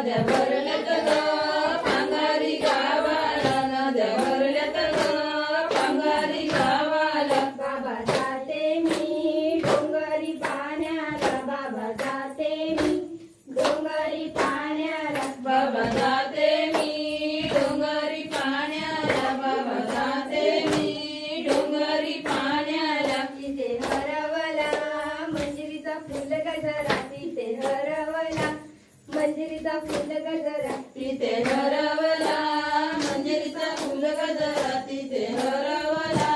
नद्या भरल्यात ग पांगारी गावाला, नद्या भरल्यात ग पांगारी गावाला. बाबा जाते मी डोंगरी पाण्याला, बाबा जाते मी डोंगरी पाण्याला. बाबा जाते मी डोंगरी पाण्याला, बाबा जाते मी डोंगरी पाण्याला. तिथे हरवला मंजिरीचा फुल गजरा, तिथे हरवला मंजिरीचा फुल गजरा. तिथे हरवला मंजिरीचा फुल गजरा, तिथे हरवला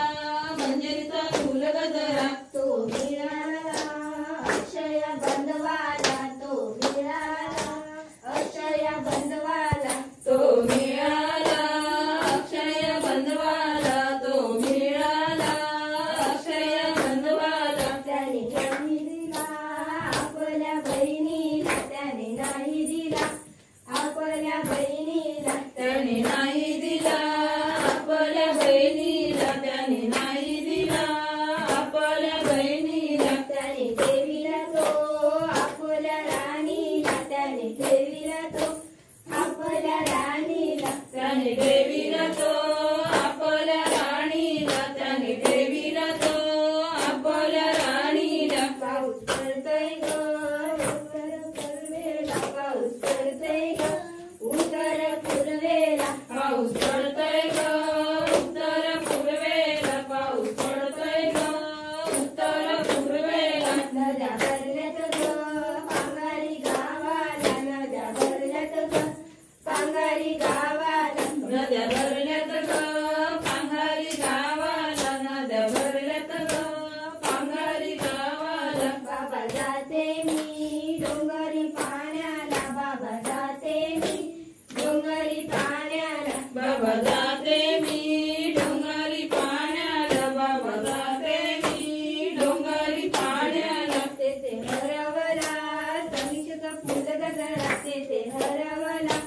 मंजिरीचा फुल गजरा. तो मिळाला अक्षय बंधवाला, तो मिळाला अक्षय बंधवाला. तो मिळाला अक्षय बंधवाला, तो मिळाला अक्षय बंधवाला. त्याने नाही दिला आपल्या बहिणीला, त्याने नाही दिला आपल्या बहिणीला. त्याने नाही दिला आपल्या बहिणीला, त्याने नाही दिला आपल्या बहिणीला. त्याने देवीला तो आपल्या राणीला, त्याने देवीला तो आपल्या राणीला. त्याने देवीला तो आपल्या राणीला, त्याने देवीला तो आपल्या राणीला. पाऊस पडतोय ग उत्तर पूर्वेला, पाऊस पडतोय ग उत्तर पूर्वेला. पाऊस पडतोय ग उत्तर पूर्वेला, पाऊस पडतोय ग उत्तर पूर्वेला. नद्या भरल्यात ग पांगारी गावाला, नद्या भरल्यात ग पांगारी गावाला. नद्या भरल्यात ग पांगारी गावाला, नद्या भरल्यात ग पांगारी गावाला. बाबा जाते मी डोंगरी पाण्याला, बाबा जाते मी डोंगरी पाण्याला. बाबा जाते मी डोंगरी पाण्याला, बाबा जाते मी डोंगरी पाण्याला. तेथे हरवला समीक्षेचा फुल गजरा, तेथे हरवला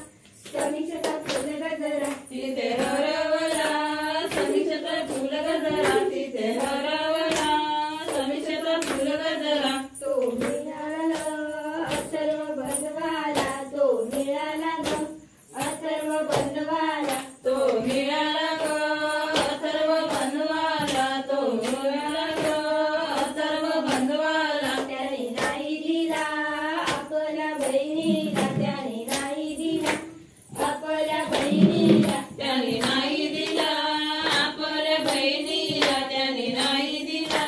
समीक्षेचा फुल गजरा. तिथे हरवला समीक्षेचा फुल गजरा, तिथे हरवला समीक्षेचा फुल गजरा. तो मिळाला अथर्व बंधवाला, तो मिळाला ग अथर्व बंधवाला. तो मिळाला ग अथर्व बंधवाला, तो मिळाला ग अथर्व बंधवाला. त्याने नाही दिला आपल्या बहिणीला, त्याने नाही दिला आपल्या बहिणीला. त्याने नाही दिला आपल्या बहिणीला, त्याने नाही दिला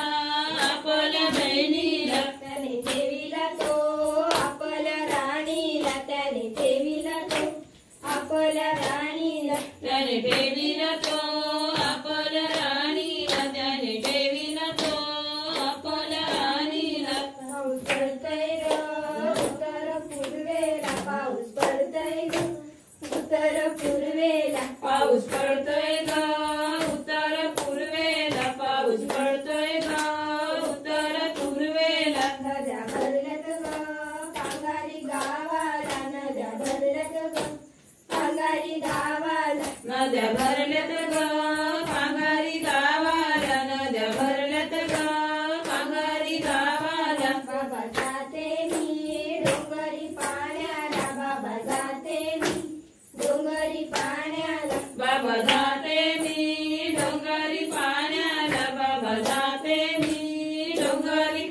आपल्या बहिणीला. त्याने देवीला तो आपल्या राणीला, त्याने देवीला तो आपल्या राणीला. त्याने देवीला तो आपल्या राणीला, त्याने देवीला तो आपल्या राणीला. पाऊस पडतोय ग उत्तर पूर्वेला, पाऊस पडतोय ग उत्तर पूर्वेला. पाऊस पडतोय ग उत्तर पूर्वेला, पाऊस पडतोय ग उत्तर पूर्वेला. नद्या भरल्यात ग पांगारी गावाला, नद्या भरल्यात ग पांगारी गावाला. नद्या भरल्यात ग पांगारी गावाला, नद्या भरल्यात ग पांगारी गावाला. बाबा जाते मी डोंगरी पाण्याला, बाबा जाते मी डोंगरी पाण्याला. बाबा जाते मी डोंगरी पाण्याला, बाबा जाते मी डोंगरी